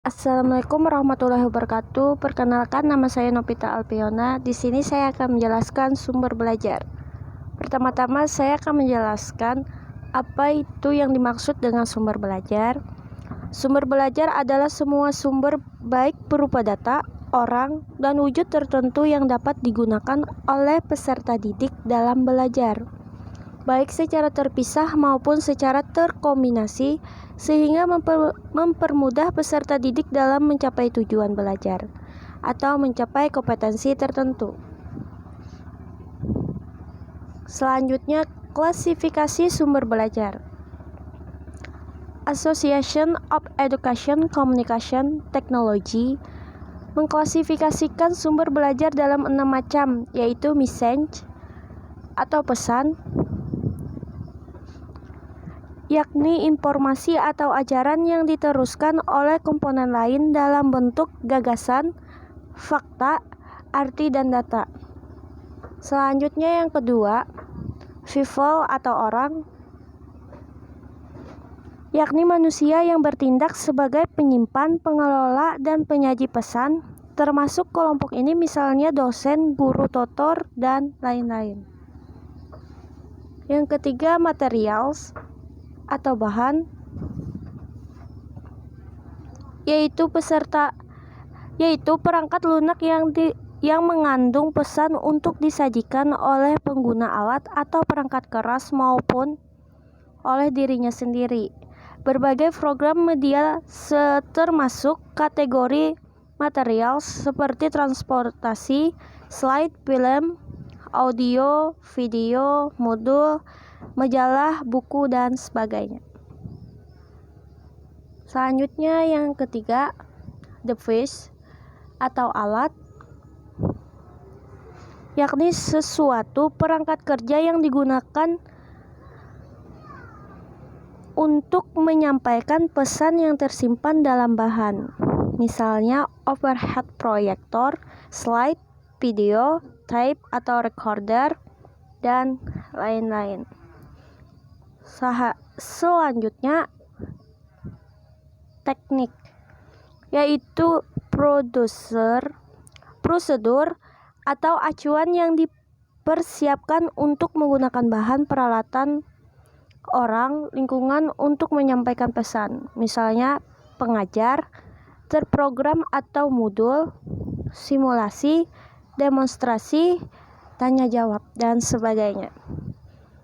Assalamualaikum warahmatullahi wabarakatuh. Perkenalkan, nama saya Novita Alpiona. Di sini saya akan menjelaskan sumber belajar. Pertama-tama saya akan menjelaskan apa itu yang dimaksud dengan sumber belajar. Sumber belajar adalah semua sumber baik berupa data, orang, dan wujud tertentu yang dapat digunakan oleh peserta didik dalam belajar, baik secara terpisah maupun secara terkombinasi, sehingga mempermudah peserta didik dalam mencapai tujuan belajar atau mencapai kompetensi tertentu. Selanjutnya, klasifikasi sumber belajar. Association of Education Communication Technology mengklasifikasikan sumber belajar dalam 6 macam, yaitu message atau pesan, yakni informasi atau ajaran yang diteruskan oleh komponen lain dalam bentuk gagasan, fakta, arti, dan data. Selanjutnya yang kedua, people atau orang, yakni manusia yang bertindak sebagai penyimpan, pengelola, dan penyaji pesan, termasuk kelompok ini misalnya dosen, guru, tutor, dan lain-lain. Yang ketiga, materials atau bahan, yaitu perangkat lunak yang mengandung pesan untuk disajikan oleh pengguna alat atau perangkat keras maupun oleh dirinya sendiri. Berbagai program media termasuk kategori materials seperti transportasi, slide, film, audio, video, modul, majalah, buku, dan sebagainya. Selanjutnya yang ketiga, device atau alat, yakni sesuatu perangkat kerja yang digunakan untuk menyampaikan pesan yang tersimpan dalam bahan, misalnya overhead projector, slide, video, tape atau recorder, dan lain-lain. Selanjutnya, teknik, yaitu prosedur atau acuan yang dipersiapkan untuk menggunakan bahan, peralatan, orang, lingkungan untuk menyampaikan pesan, misalnya pengajar, terprogram atau modul, simulasi, demonstrasi, tanya jawab, dan sebagainya.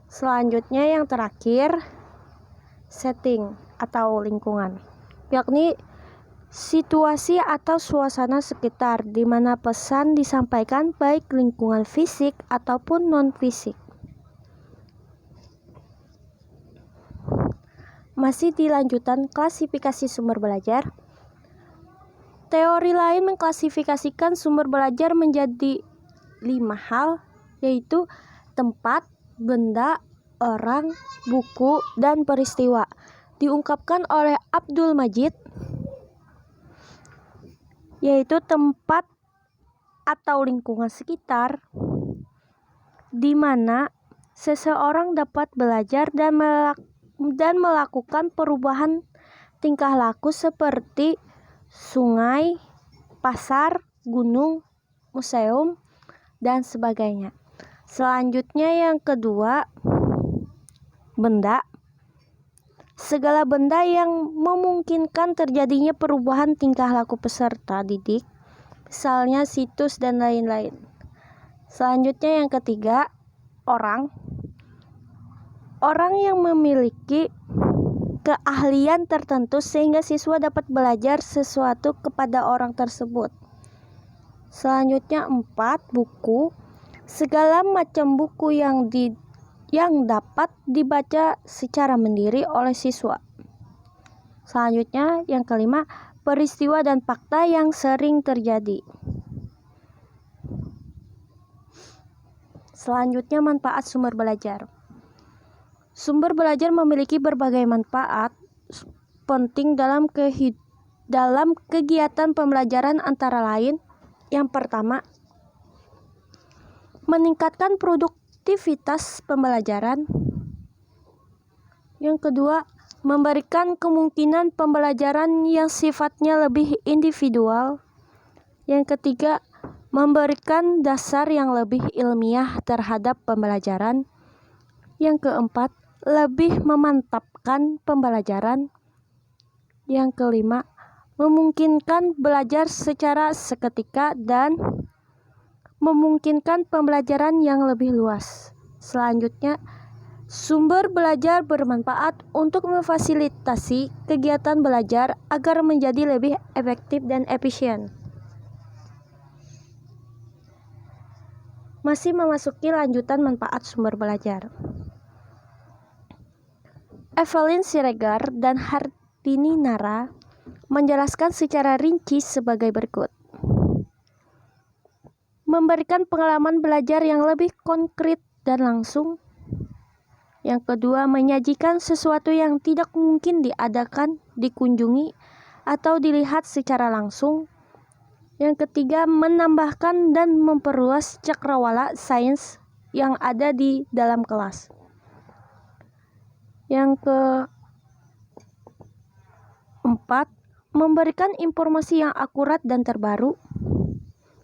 Selanjutnya yang terakhir, setting atau lingkungan, yakni situasi atau suasana sekitar di mana pesan disampaikan, baik lingkungan fisik ataupun non-fisik. Masih di lanjutan klasifikasi sumber belajar, teori lain mengklasifikasikan sumber belajar menjadi 5 hal, yaitu tempat, benda, orang, buku, dan peristiwa. Diungkapkan oleh Abdul Majid, yaitu tempat atau lingkungan sekitar di mana seseorang dapat belajar dan melakukan perubahan tingkah laku seperti sungai, pasar, gunung, museum, dan sebagainya. Selanjutnya yang kedua, benda. Segala benda yang memungkinkan terjadinya perubahan tingkah laku peserta didik, misalnya situs dan lain-lain. Selanjutnya yang ketiga, orang. Orang yang memiliki keahlian tertentu sehingga siswa dapat belajar sesuatu kepada orang tersebut. Selanjutnya 4, buku. Segala macam buku yang dapat dibaca secara mandiri oleh siswa. Selanjutnya yang kelima, peristiwa dan fakta yang sering terjadi. Selanjutnya manfaat sumber belajar. Sumber belajar memiliki berbagai manfaat penting dalam kegiatan pembelajaran, antara lain, yang pertama, meningkatkan produktivitas pembelajaran. Yang kedua, memberikan kemungkinan pembelajaran yang sifatnya lebih individual. Yang ketiga, memberikan dasar yang lebih ilmiah terhadap pembelajaran. Yang keempat, lebih memantapkan pembelajaran. Yang kelima, memungkinkan belajar secara seketika dan memungkinkan pembelajaran yang lebih luas. Selanjutnya, sumber belajar bermanfaat untuk memfasilitasi kegiatan belajar agar menjadi lebih efektif dan efisien. Masih memasuki lanjutan manfaat sumber belajar. Evelyn Siregar dan Hartini Nara menjelaskan secara rinci sebagai berikut. Memberikan pengalaman belajar yang lebih konkret dan langsung. Yang kedua, menyajikan sesuatu yang tidak mungkin diadakan, dikunjungi, atau dilihat secara langsung. Yang ketiga, menambahkan dan memperluas cakrawala sains yang ada di dalam kelas. Yang keempat, memberikan informasi yang akurat dan terbaru.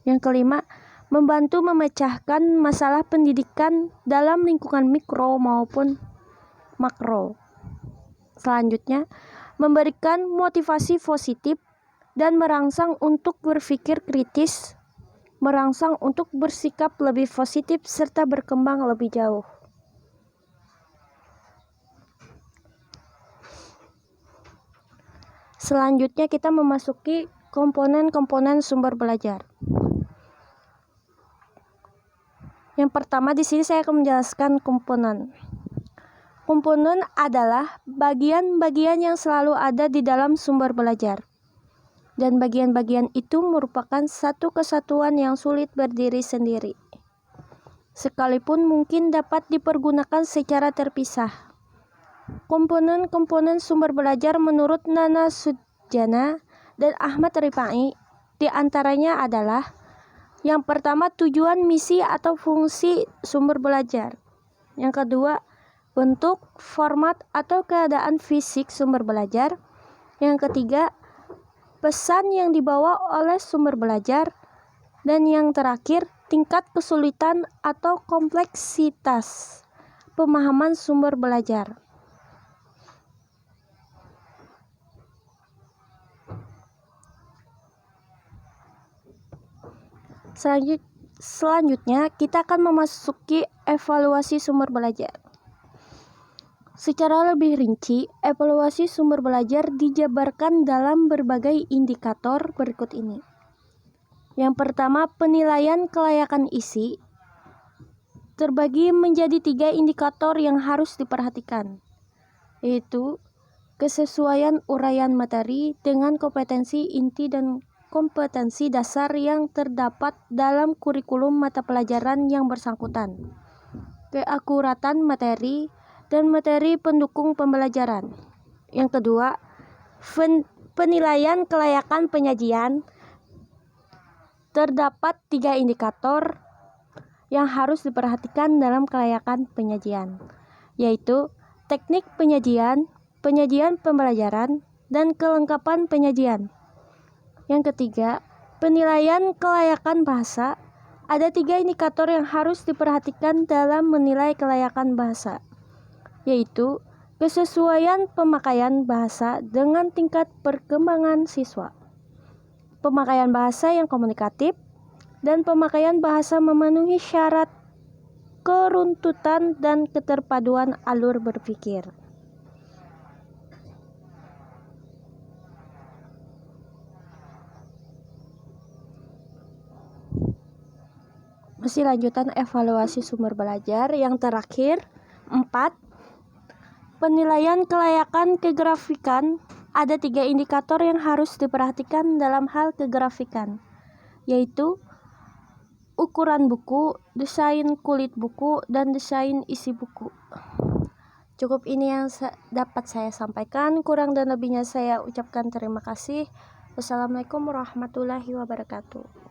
Yang kelima, membantu memecahkan masalah pendidikan dalam lingkungan mikro maupun makro. Selanjutnya, memberikan motivasi positif dan merangsang untuk berpikir kritis, merangsang untuk bersikap lebih positif serta berkembang lebih jauh. Selanjutnya kita memasuki komponen-komponen sumber belajar. Yang pertama di sini saya akan menjelaskan komponen. Komponen adalah bagian-bagian yang selalu ada di dalam sumber belajar. Dan bagian-bagian itu merupakan satu kesatuan yang sulit berdiri sendiri, sekalipun mungkin dapat dipergunakan secara terpisah. Komponen-komponen sumber belajar menurut Nana Sudjana dan Ahmad Rifai diantaranya adalah: yang pertama, tujuan, misi, atau fungsi sumber belajar. Yang kedua, bentuk, format, atau keadaan fisik sumber belajar. Yang ketiga, pesan yang dibawa oleh sumber belajar. Dan yang terakhir, tingkat kesulitan atau kompleksitas pemahaman sumber belajar. Selanjutnya, kita akan memasuki evaluasi sumber belajar. Secara lebih rinci, evaluasi sumber belajar dijabarkan dalam berbagai indikator berikut ini. Yang pertama, penilaian kelayakan isi terbagi menjadi 3 indikator yang harus diperhatikan, yaitu kesesuaian uraian materi dengan kompetensi inti dan kompetensi dasar yang terdapat dalam kurikulum mata pelajaran yang bersangkutan, keakuratan materi, dan materi pendukung pembelajaran. Yang kedua, penilaian kelayakan penyajian. Terdapat 3 indikator yang harus diperhatikan dalam kelayakan penyajian, yaitu teknik penyajian, penyajian pembelajaran, dan kelengkapan penyajian. Yang ketiga, penilaian kelayakan bahasa. Ada 3 indikator yang harus diperhatikan dalam menilai kelayakan bahasa, yaitu kesesuaian pemakaian bahasa dengan tingkat perkembangan siswa, pemakaian bahasa yang komunikatif, dan pemakaian bahasa memenuhi syarat keruntutan dan keterpaduan alur berpikir. Masih lanjutan evaluasi sumber belajar. Yang terakhir, 4. Penilaian kelayakan kegrafikan. Ada 3 indikator yang harus diperhatikan dalam hal kegrafikan, yaitu ukuran buku, desain kulit buku, dan desain isi buku. Cukup ini yang dapat saya sampaikan. Kurang dan lebihnya saya ucapkan terima kasih. Wassalamualaikum warahmatullahi wabarakatuh.